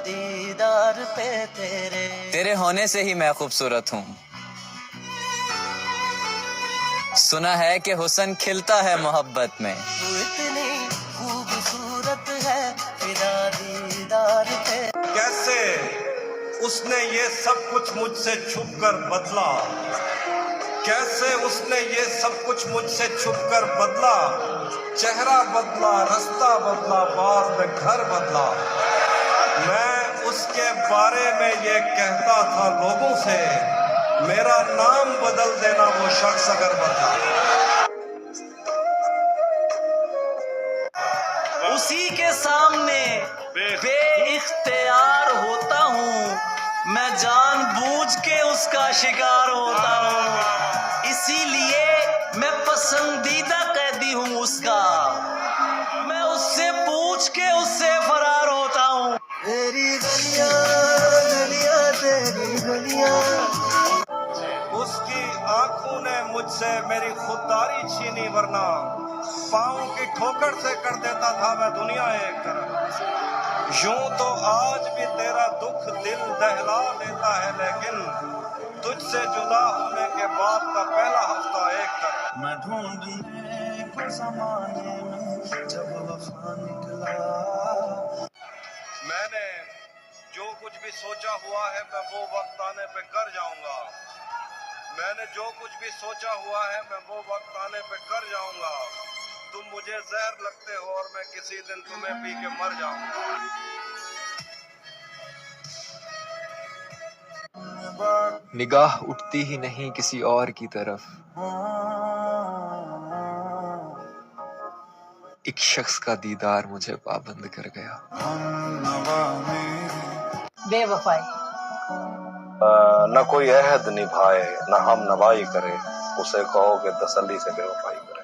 दीदार पे तेरे होने से ही मैं खूबसूरत हूँ। सुना है कि हुस्न खिलता है मोहब्बत में। तू इतनी खूबसूरत है फिदा दीदार पे। कैसे उसने ये सब कुछ मुझसे छुप कर बदला, कैसे उसने ये सब कुछ मुझसे छुप कर बदला। चेहरा बदला, रास्ता बदला, बाद में घर बदला। मैं उसके बारे में ये कहता था लोगों से, मेरा नाम बदल देना वो शख्स अगर बदला। उसी के सामने बेइख्तियार होता हूँ, मैं जानबूझ के उसका शिकार होता हूँ। इसीलिए मैं पसंदीदा कैदी हूँ उसका, मैं उससे पूछ के उससे फरार होता हूँ। तेरी गलियां गलियां तेरी गलियां। उसकी आंखों ने मुझसे मेरी खुददारी छीनी, वरना पाँव की ठोकर से कर देता था मैं दुनिया एक तरफ। यूं तो आज भी तेरा दुख दिल दहला देता है, लेकिन तुझसे जुदा होने के बाद का पहला हफ्ता एक तरफ। मैं ढूंढने को ज़माने में जब वफा निकला। मैंने जो कुछ भी सोचा हुआ है मैं वो वक्त आने पे कर जाऊंगा। मैंने जो कुछ भी सोचा हुआ है मैं वो वक्त आने पे कर जाऊंगा। तुम मुझे जहर लगते हो और मैं किसी दिन तुम्हें पी के मर जाऊंगा। निगाह उठती ही नहीं किसी और की तरफ, एक शख्स का दीदार मुझे पाबंद कर गया। बेवफाई न कोई अहद निभाए न हम नवाई करे, उसे कहो कि तसल्ली से बेवफाई करे।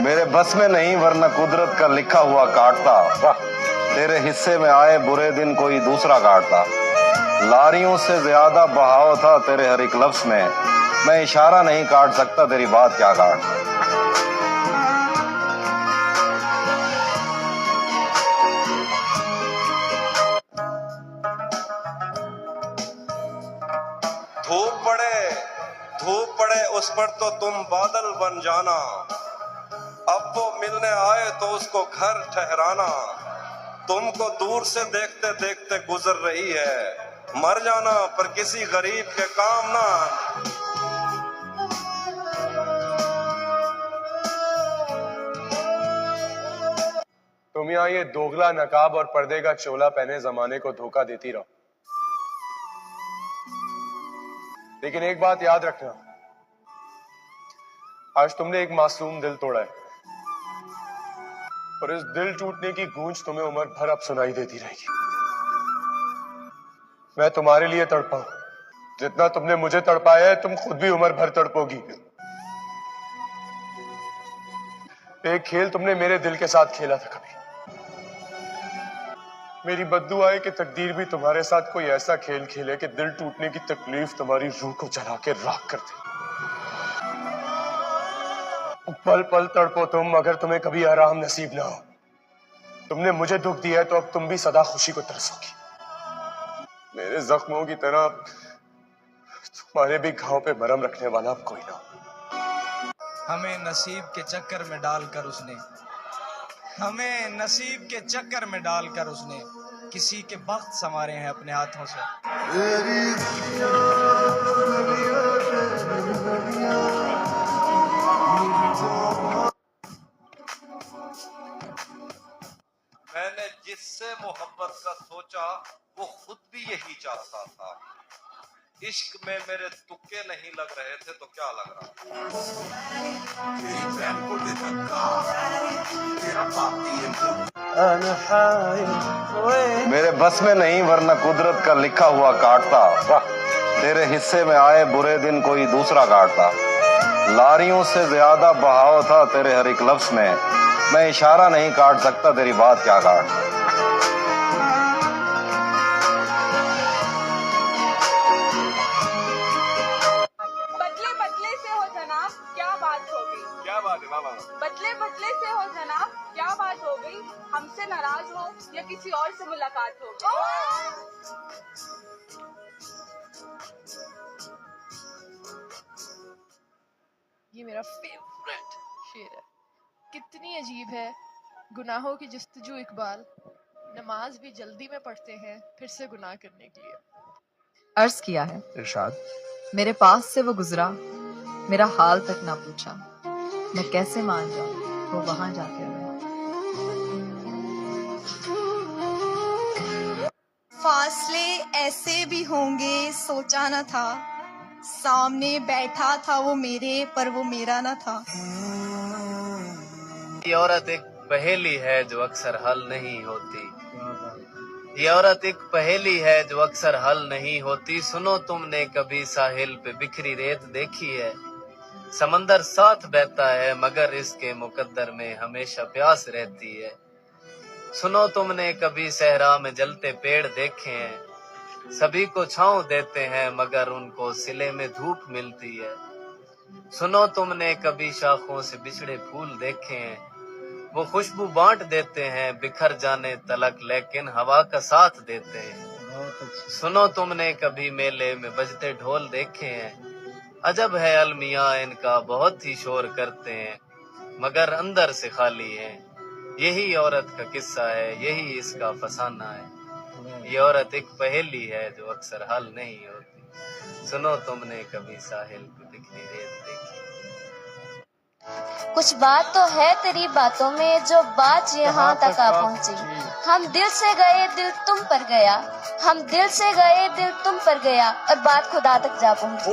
मेरे बस में नहीं वरना कुदरत का लिखा हुआ काटता। तेरे हिस्से में आए बुरे दिन कोई दूसरा काटता। लारियों से ज्यादा बहाव था तेरे हर एक लफ्ज में, मैं इशारा नहीं काट सकता तेरी बात क्या काट। धूप पड़े उस पर तो तुम बादल बन जाना, अब वो मिलने आए तो उसको घर ठहराना। तुमको दूर से देखते देखते गुजर रही है, मर जाना पर किसी गरीब के काम ना। तुम यहाँ ये दोगला नकाब और पर्दे का चोला पहने जमाने को धोखा देती रहो, लेकिन एक बात याद रखना, आज तुमने एक मासूम दिल तोड़ा है और इस दिल टूटने की गूंज तुम्हें उम्र भर अब सुनाई देती रहेगी। मैं तुम्हारे लिए तड़पा हूं, जितना तुमने मुझे तड़पाया है तुम खुद भी उम्र भर तड़पोगी। एक खेल तुमने मेरे दिल के साथ खेला था कभी, मेरी बद्दुआ है कि तकदीर भी तुम्हारे साथ कोई ऐसा खेल खेले कि दिल टूटने की तकलीफ तुम्हारी रूह को जला के राख कर दे। पल पल तड़पो तुम, अगर तुम्हें कभी आराम नसीब ना हो। तुमने मुझे दुख दिया है तो अब तुम भी सदा खुशी को तरसोगी। मेरे जख्मों की तरह तुम्हारे भी घाव पे मरहम रखने वाला अब कोई ना। हमें नसीब के चक्कर में डालकर उसने, हमें नसीब के चक्कर में डालकर उसने किसी के बख्त संवारे हैं अपने हाथों से। मैंने जिससे मोहब्बत का सोचा वो खुद भी यही चाहता था। इश्क में मेरे तुक्के नहीं लग रहे थे तो क्या लग रहा। मेरे बस में नहीं वरना कुदरत का लिखा हुआ काटता। तेरे हिस्से में आए बुरे दिन कोई दूसरा काटता। लारियों से ज्यादा बहाव था तेरे हर एक लफ्ज में, मैं इशारा नहीं काट सकता तेरी बात क्या काट। बदले बदले से हो जनाब, क्या बात हो गई? हमसे नाराज हो या किसी और से मुलाकात हो गई? ये मेरा फेवरेट शेर है। कितनी अजीब है गुनाहों की जस्तजू इकबाल, नमाज भी जल्दी में पढ़ते हैं फिर से गुनाह करने के लिए। अर्ज किया है इरशाद। मेरे पास से वो गुजरा, मेरा हाल तक ना पूछा, मैं कैसे मान जाऊं वो वहां जाके रोया। फासले ऐसे भी होंगे सोचा न था, सामने बैठा था वो मेरे पर वो मेरा न था। ये औरत एक पहेली है जो अक्सर हल नहीं होती। ये औरत एक पहेली है जो अक्सर हल नहीं होती। सुनो तुमने कभी साहिल पे बिखरी रेत देखी है? समंदर साथ बहता है मगर इसके मुकद्दर में हमेशा प्यास रहती है। सुनो तुमने कभी सहरा में जलते पेड़ देखे हैं? सभी को छांव देते हैं मगर उनको सिले में धूप मिलती है। सुनो तुमने कभी शाखों से बिछड़े फूल देखे हैं? वो खुशबू बांट देते हैं बिखर जाने तलक, लेकिन हवा का साथ देते हैं। सुनो तुमने कभी मेले में बजते ढोल देखे हैं? अजब है अलमिया इनका, बहुत ही शोर करते हैं मगर अंदर से खाली है। यही औरत का किस्सा है, यही इसका फसाना है। ये औरत एक पहेली है जो अक्सर हल नहीं होती। सुनो तुमने कभी साहिल पे बिखरी रेत देखी? कुछ बात तो है तेरी बातों में जो बात यहाँ तक आ पहुँची। हम दिल से गए दिल तुम पर गया, हम दिल से गए दिल तुम पर गया और बात खुदा तक जा पहुँची।